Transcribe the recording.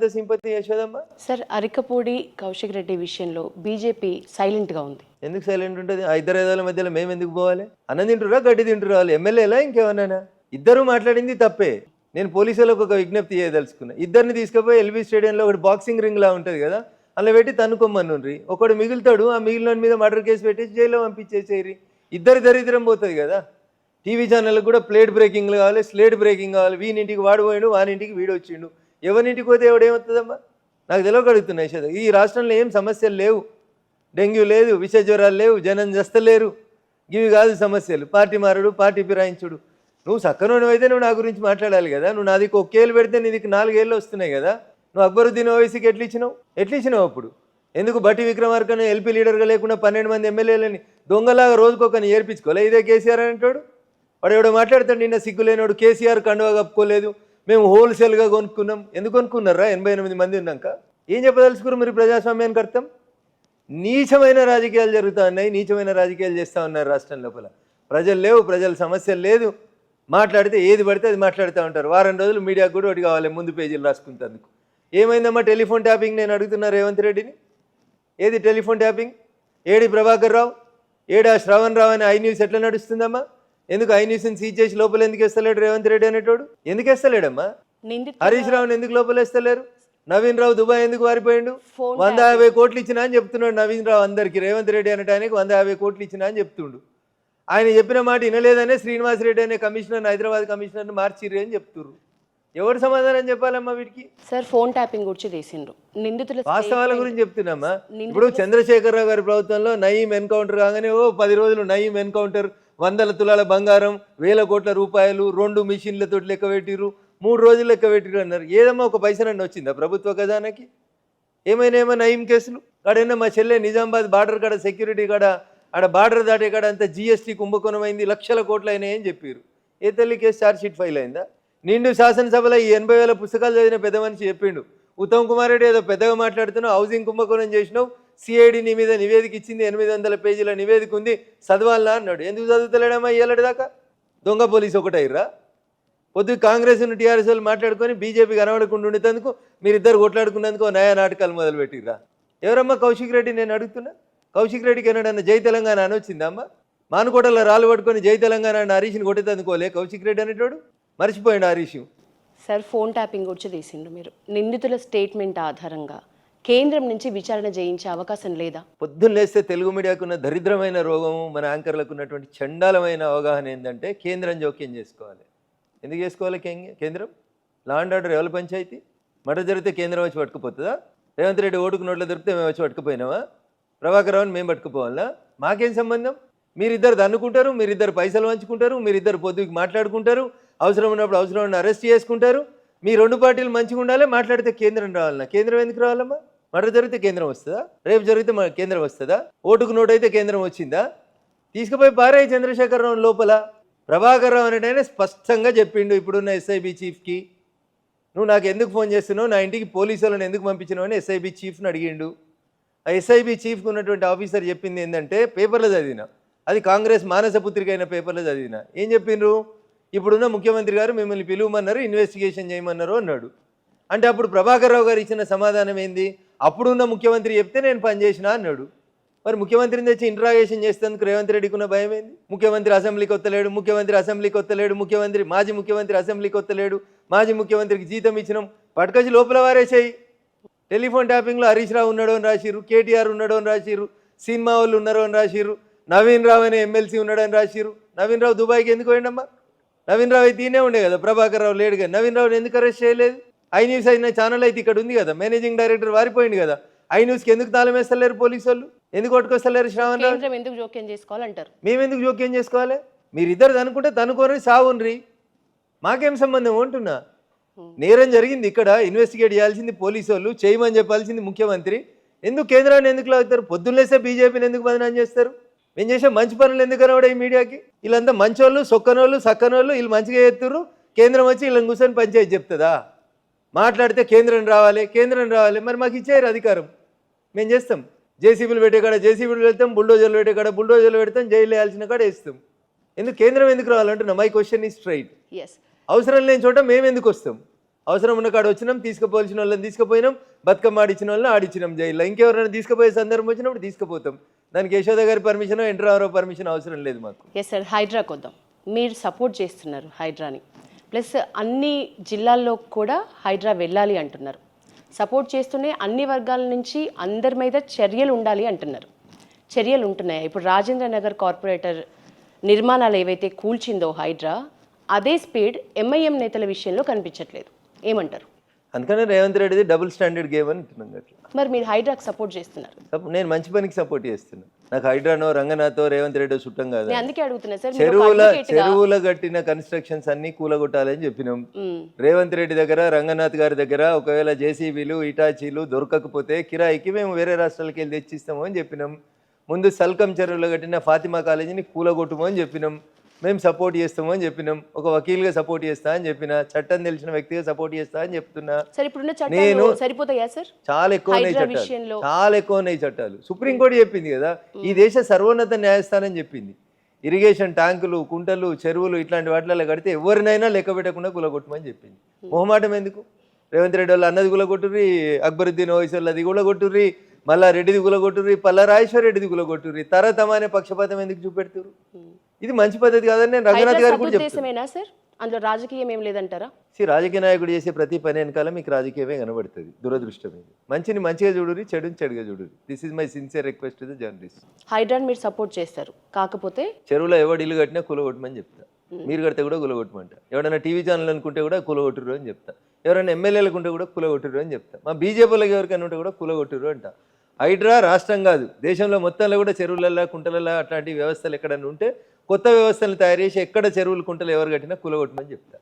అంత sympathy Yashodamma? Sir, Arikapudi Kaushik Reddy విషయంలో BJP సైలెంట్గా ఉంది. ఎందుకు సైలెంట్ ఉంటుంది? ఆ ఇద్దరు ఏదాల మధ్యలో మేము ఎందుకు పోవాలి? అన్నం తింటురా గడ్డి తింటురా? వాళ్ళు ఎమ్మెల్యేలా ఇంకేమన్నా? ఇద్దరు మాట్లాడింది తప్పే. నేను పోలీసులకు ఒక విజ్ఞప్తి చేయదలుచుకున్నా. ఇద్దరిని తీసుకుపోయి ఎల్బీ స్టేడియంలో ఒకటి బాక్సింగ్ రింగ్లా ఉంటుంది కదా, అలా పెట్టి తన్నుకోమనుండ్రి. ఒకడు మిగులుతాడు, ఆ మిగిలిన మీద మర్డర్ కేసు పెట్టేసి జైల్లో పంపించేసేరి. ఇద్దరు దరిద్రం పోతుంది కదా. టీవీ ఛానళ్ళకు కూడా ప్లేట్ బ్రేకింగ్లు కావాలి, స్లేట్ బ్రేకింగ్ కావాలి. వీనింటికి వాడు పోయిండు, వానింటికి వీడు వచ్చిండు. ఎవరింటికి పోతే ఎవడేమవుతుందమ్మా? నాకు తెలియగలుగుతున్నాయి సార్. ఈ రాష్ట్రంలో ఏం సమస్యలు లేవు. డెంగ్యూ లేదు, విష జ్వరాలు లేవు, జనం జస్తలేరు. ఇవి కాదు సమస్యలు. పార్టీ మారుడు, పార్టీ ఫిరాయించుడు. నువ్వు సక్కనోడు అయితే నువ్వు నా గురించి మాట్లాడాలి కదా. నువ్వు నాది ఒక్కేళ్ళు పెడితే నీకు 4 ఏళ్ళు వస్తున్నాయి కదా. నువ్వు అక్బరుద్దీన్ ఓవైసీకి ఎట్లిచ్చినావు అప్పుడు? ఎందుకు బట్టి విక్రమార్కను ఎల్పీ లీడర్గా లేకుండా 12 మంది ఎమ్మెల్యేలని దొంగలాగా రోజుకొకని ఏర్పించుకోలే? ఇదే కేసీఆర్ అనేటోడు. వాడు ఎవడో మాట్లాడతాడు, నిన్న సిగ్గులేనోడు కేసీఆర్ కండువా కప్పుకోలేదు, మేము హోల్సేల్గా కొనుక్కున్నాం. ఎందుకు కొనుక్కున్నారా 88 మంది ఉన్నాక? ఏం చెప్పదలుచుకున్నారు మీరు ప్రజాస్వామ్యానికి అర్థం? నీచమైన రాజకీయాలు జరుగుతూ ఉన్నాయి, నీచమైన రాజకీయాలు చేస్తూ ఉన్నారు రాష్ట్రం లోపల. ప్రజలు లేవు, ప్రజల సమస్యలు లేదు. మాట్లాడితే ఏది పడితే అది మాట్లాడుతూ ఉంటారు. వారం రోజులు మీడియాకు కూడా ఒకటి కావాలి, ముందు పేజీలు రాసుకుంటేందుకు. ఏమైందమ్మా టెలిఫోన్ ట్యాపింగ్? నేను అడుగుతున్నా రేవంత్ రెడ్డిని. ఏది telephone tapping? AD Prabhakar Rao, ఏడా శ్రవణ్ రావు అని ఐ న్యూస్ ఎట్లా నడుస్తుందమ్మా? ఎందుకు ఐ న్యూస్ని సీజ్ చేసి లోపల ఎందుకు వేస్తలేడు రేవంత్ రెడ్డి అనేటోడు? ఎందుకు వేస్తలేడమ్మా? హరీష్ రావుని ఎందుకు లోపల వేస్తలేరు? నవీన్ రావు దుబాయ్ ఎందుకు వారిపోయిండు? 150 కోట్లు ఇచ్చినా అని చెప్తున్నాడు నవీన్ రావు అందరికి. రేవంత్ రెడ్డి అనటానికి 150 కోట్లు ఇచ్చినా అని చెప్తుండు. ఆయన చెప్పిన మాట వినలేదనే శ్రీనివాసరెడ్డి అనే కమిషనర్, హైదరాబాద్ కమిషనర్ని మార్చిర్రు అని చెప్తున్నారు. ఎవరు సమాధానం చెప్పాలమ్మా వీటికి? సార్, ఫోన్ ట్యాపింగ్ గురించి చేసిండ్రు నిందితుల వాస్తవాల గురించి చెప్తున్నామా. ఇప్పుడు చంద్రశేఖరరావు గారి ప్రభుత్వంలో నయీం ఎన్కౌంటర్ కాగానే 10 రోజులు నయీం ఎన్కౌంటర్, 100 తులాల బంగారం, 1000 కోట్ల రూపాయలు, 2 మిషన్లతో లెక్క పెట్టిర్రు, 3 రోజులు లెక్క పెట్టిర్రు అన్నారు. ఏదమ్మా ఒక పైసనన్ను వచ్చిందా ప్రభుత్వ ఖజానాకి? ఏమైనా నయీం కేసులు కాడైనా మా చెల్లె నిజామాబాద్ బార్డర్ కాడ సెక్యూరిటీ కాడ ఆడ బార్డర్ దాటే కాడ అంతా జీఎస్టీ కుంభకోణం అయింది, లక్షల కోట్లు అయినాయని చెప్పారు. ఏ తల్లి కేసు ఛార్జ్షీట్ ఫైల్ అయిందా? నిండు శాసనసభలో ఈ 80,000 పుస్తకాలు చదివిన పెద్ద మనిషి చెప్పిండు. ఉత్తమ్ కుమార్ రెడ్డి ఏదో పెద్దగా మాట్లాడుతున్నావు, హౌసింగ్ కుంభకోణం చేసినావు, సిఐడి నీ మీద నివేదిక ఇచ్చింది, 800 పేజీల నివేదిక ఉంది, చదవాలనా అన్నాడు. ఎందుకు చదువుతలేడమ్మా ఏళ్ళటి దాకా? దొంగ పోలీసు ఒకటైర్రా? పొద్దు కాంగ్రెస్ను టీఆర్ఎస్ వాళ్ళు మాట్లాడుకొని బీజేపీ కనబడకుండా ఉండేందుకు మీరిద్దరు కొట్లాడుకున్నందుకు నయా నాటకాలు మొదలు పెట్టిర్రా? ఎవరమ్మా కౌశిక్ రెడ్డి? నేను అడుగుతున్నా. కౌశిక్ రెడ్డికి ఏనాడన్నా జై తెలంగాణ అని వచ్చిందమ్మా? మానుకోటలో రాళ్ళు పట్టుకొని జై తెలంగాణ అని హరీష్ని కొట్టేందుకోలే కౌశిక్ రెడ్డి అనేటోడు? మర్చిపోయిండు హరీష్. సార్, ఫోన్ ట్యాపింగ్ గురించి చేసిండ్రు మీరు. నిందితుల స్టేట్మెంట్ ఆధారంగా కేంద్రం నుంచి విచారణ చేయించే అవకాశం లేదా? పొద్దున్న లేస్తే తెలుగు మీడియాకున్న దరిద్రమైన రోగము, మన యాంకర్లకు ఉన్నటువంటి చండాలమైన అవగాహన ఏంటంటే కేంద్రం జోక్యం చేసుకోవాలి. ఎందుకు చేసుకోవాలి కేంద్రం? లా అండ్ ఆర్డర్ ఎవరి పంచాయతీ? మర్డర్ జరిగితే కేంద్రం వచ్చి పట్టుకుపోతుందా? రేవంత్ రెడ్డి ఓటుకు నోట్లో దొరికితే మేము వచ్చి పట్టుకుపోయినావా? ప్రభాకర్ రావుని మేము పట్టుకుపోవాలా? మాకేం సంబంధం? మీరిద్దరు దన్నుకుంటారు, మీరిద్దరు పైసలు పంచుకుంటారు, మీరిద్దరు పొద్దుకి మాట్లాడుకుంటారు, అవసరం ఉన్నప్పుడు అవసరం ఉన్న అరెస్ట్ చేసుకుంటారు. మీ 2 పార్టీలు మంచిగా ఉండాలి. మాట్లాడితే కేంద్రం రావాలన్నా? కేంద్రం ఎందుకు రావాలమ్మా? మర్డర్ జరిగితే కేంద్రం వస్తుందా? రేపు జరిగితే కేంద్రం వస్తుందా? ఓటుకు నోటు అయితే కేంద్రం వచ్చిందా? తీసుకుపోయి పారాయి చంద్రశేఖరరావు లోపల. ప్రభాకర్ రావు అనేటైనా స్పష్టంగా చెప్పిండు ఇప్పుడున్న ఎస్ఐబి చీఫ్కి, నువ్వు నాకు ఎందుకు ఫోన్ చేస్తున్నావు, నా ఇంటికి పోలీసు వాళ్ళని ఎందుకు పంపించినావు అని ఎస్ఐబి చీఫ్ని అడిగిండు. ఆ ఎస్ఐబి చీఫ్కి ఉన్నటువంటి ఆఫీసర్ చెప్పింది ఏంటంటే, పేపర్లో చదివిన, అది కాంగ్రెస్ మానసపుత్రిక అయిన పేపర్లో చదివిన. ఏం చెప్పిండ్రు? ఇప్పుడున్న ముఖ్యమంత్రి గారు మిమ్మల్ని పిలువమన్నారు, ఇన్వెస్టిగేషన్ చేయమన్నారు అన్నాడు. అంటే అప్పుడు ప్రభాకర్ రావు గారు ఇచ్చిన సమాధానం ఏంది? అప్పుడున్న ముఖ్యమంత్రి చెప్తే నేను పనిచేసిన అన్నాడు. మరి ముఖ్యమంత్రిని తెచ్చి ఇంట్రాగేషన్ చేసేందుకు రేవంత్ రెడ్డికి ఉన్న భయం ఏంది? ముఖ్యమంత్రి అసెంబ్లీకి వస్తలేడు, ముఖ్యమంత్రి అసెంబ్లీకి వస్తలేడు, మాజీ ముఖ్యమంత్రి అసెంబ్లీకి వస్తలేడు, మాజీ ముఖ్యమంత్రికి జీతం ఇచ్చినాం, పట్టుకొచ్చి లోపల వారేసేయి. టెలిఫోన్ ట్యాపింగ్లో హరీష్ రావు ఉన్నాడు అని రాసిర్రు, కేటీఆర్ ఉన్నాడు అని రాసిర్రు, సినిమా వాళ్ళు ఉన్నారు అని రాసిర్రు, నవీన్ రావు అనే ఎమ్మెల్సీ ఉన్నాడని రాసిర్రు. నవీన్ రావు దుబాయ్కి ఎందుకు పోయిండమ్మా? నవీన్ రావు అయితే ఈయనే ఉండే కదా, ప్రభాకర్ రావు లేడు కదా. నవీన్ రావుని ఎందుకు అరెస్ట్ చేయలేదు? ఐ న్యూస్ అయిన ఛానల్ అయితే ఇక్కడ ఉంది కదా, మేనేజింగ్ డైరెక్టర్ వారిపోయింది కదా. ఐ న్యూస్కి ఎందుకు తాళం వేస్తలేరు పోలీసు వాళ్ళు? ఎందుకు పట్టుకొస్తలేరు? శ్రావణ్ రావు ఎందుకు జోక్యం చేసుకోవాలంటారు? మేము ఎందుకు జోక్యం చేసుకోవాలి? మీరిద్దరు అనుకుంటే తనుకోని సావుండ్రి, మాకేం సంబంధం అంటున్నా. నేరం జరిగింది ఇక్కడ, ఇన్వెస్టిగేట్ చేయాల్సింది పోలీసు వాళ్ళు, చేయమని చెప్పాల్సింది ముఖ్యమంత్రి. ఎందుకు కేంద్రాన్ని ఎందుకు లాగుతారు? పొద్దున్నేస్తే బీజేపీని ఎందుకు బదనాం చేస్తారు? మేము చేసే మంచి పనులు ఎందుకు కనబడే ఈ మీడియాకి? వీళ్ళంతా మంచోళ్ళు, సొక్కనోళ్ళు, సక్కనోళ్ళు, వీళ్ళు మంచిగా చేస్తున్నారు. కేంద్రం వచ్చి వీళ్ళని కూర్చొని పంచాయతీ చెప్తుందా? మాట్లాడితే కేంద్రం రావాలి. మరి మాకు ఇచ్చారు అధికారం, మేము చేస్తాం. జేసీబీలు పెట్టే కాడ జేసీబీలు పెడతాం, బుల్డోజర్లు పెట్టే కాడ బుల్డోజర్లు పెడతాం, జైలు వేయాల్సిన కాడ వేస్తాం. ఎందుకు కేంద్రం ఎందుకు రావాలంటున్నా? My question is straight. అవసరం లేని చోట మేము ఎందుకు వస్తాం? అవసరం ఉన్న కాడ వచ్చినాం, తీసుకుపోవాల్సిన వాళ్ళని తీసుకుపోయినాం, బతుకమ్మ ఆడిచ్చిన వాళ్ళని ఆడిచ్చినాం జైల్లో. ఇంకెవరైనా తీసుకుపోయే సందర్భం వచ్చినప్పుడు తీసుకుపోతాం. దానికి యశోద గారి పర్మిషన్, ఎన్టీ రామారావు పర్మిషన్ అవసరం లేదు మాకు. ఎస్ సార్, హైడ్రాకి వద్దాం. మీరు సపోర్ట్ చేస్తున్నారు హైడ్రాని, ప్లస్ అన్ని జిల్లాల్లో కూడా హైడ్రా వెళ్ళాలి అంటున్నారు. సపోర్ట్ చేస్తూనే అన్ని వర్గాల నుంచి అందరి మీద చర్యలు ఉండాలి అంటున్నారు. చర్యలు ఉంటున్నాయి. ఇప్పుడు రాజేంద్ర నగర్ కార్పొరేటర్ నిర్మాణాలు ఏవైతే కూల్చిందో హైడ్రా, అదే స్పీడ్ ఎంఐఎం నేతల విషయంలో కనిపించట్లేదు. ఏమంటారు? అందుకనే రేవంత్ రెడ్డిది డబుల్ స్టాండర్డ్ గేమ్ అని అంటున్నాం. అట్లా మరి మీరు హైడ్రాకి సపోర్ట్ చేస్తున్నారు. నేను మంచి పనికి సపోర్ట్ చేస్తున్నాను. నాకు హైడ్రానో, రంగనాథో, రేవంత్ రెడ్డి చుట్టం కాదు. నేను అందుకే అడుగుతున్నా సార్. మీరు ఒక advocate గా- చెరువుల కట్టిన కన్స్ట్రక్షన్స్ అన్ని కూలగొట్టాలని చెప్పినాం. రేవంత్ రెడ్డి దగ్గర, రంగనాథ్ గారి దగ్గర ఒకవేళ జేసీబీలు, ఇటాచీలు దొరకకపోతే కిరాయికి మేము వేరే రాష్ట్రాలకి వెళ్ళి తెచ్చిస్తాము అని చెప్పినాం. ముందు సల్కం చెరువులో కట్టిన ఫాతిమా కాలేజీని కూలగొట్టుము అని చెప్పినాం. మేము సపోర్ట్ చేస్తాము అని చెప్పినాం. ఒక వకీల్గా సపోర్ట్ చేస్తా అని చెప్పిన, చట్టం తెలిసిన వ్యక్తిగా సపోర్ట్ చేస్తా అని చెప్తున్నా. సార్ ఇప్పుడున్న చట్టాలు సరిపోతాయా సార్? చాలా ఎక్కువ ఉన్నాయి హైడ్రా చట్టాలు, విషయంలో చాలా ఎక్కువ ఉన్నాయి చట్టాలు. సుప్రీంకోర్టు చెప్పింది కదా, ఈ దేశ సర్వోన్నత న్యాయస్థానం చెప్పింది, ఇరిగేషన్ ట్యాంకులు, కుంటలు, చెరువులు ఇట్లాంటి వాటిలలో కడితే ఎవరినైనా లెక్క పెట్టకుండా కూలగొట్టమని చెప్పింది. మొహమాటం ఎందుకు? రేవంత్ రెడ్డి వాళ్ళు అన్నది కూలగొట్టుర్రి, అక్బరుద్దీన్ ఓవైసీ వాళ్ళది కూలగొట్టుర్రి, మళ్ళా రెడ్డిది కూలగొట్టుర్రి, పల్లారాజేశ్వర రెడ్డిది కూలగొట్టుర్రి. తరతమానే పక్షపాతం ఎందుకు చూపెడుతురు? ఇది మంచి పద్ధతి కాదని నేను రంగనాథ్ గారికి కూడా చెప్తాను. ఉద్దేశమేనా సార్? అందులో రాజకీయం ఏం లేదంటారా? రాజకీయ నాయకుడు చేసే ప్రతి పని వెనకాల మీకు రాజకీయమే కనబడుతుంది. దురదృష్టం ఇది. మంచిని మంచిగా చూడురి, చెడుని చెడుగా చూడురి. This is my sincere request to the journalist. హైడ్రాని మీరు సపోర్ట్ చేస్తారు, కాకపోతే చెరువులో ఎవడు ఇల్లు కట్టినా కూలగొట్టమని చెప్తా. మీరు కడితే కూడా కూలగొట్టమంట. ఎవరైనా టీవీ ఛానల్ అనుకుంటే కూడా కూలగొట్టురు అని చెప్తా. ఎవరైనా ఎమ్మెల్యేలకు ఉంటే కూడా కూలగొట్టురు అని చెప్తా. మా బీజేపీలకు ఎవరికైనా ఉంటే కూడా కూలగొట్టురు అంట. హైడ్రా రాష్ట్రం కాదు, దేశంలో మొత్తంలో కూడా చెరువులలో, కుంటలలో అట్లాంటి వ్యవస్థలు ఎక్కడన్నా ఉంటే కొత్త వ్యవస్థలు తయారు చేసి ఎక్కడ చెరువులు, కుంటలు ఎవరు కట్టినా కూలగొట్టమని చెప్తా.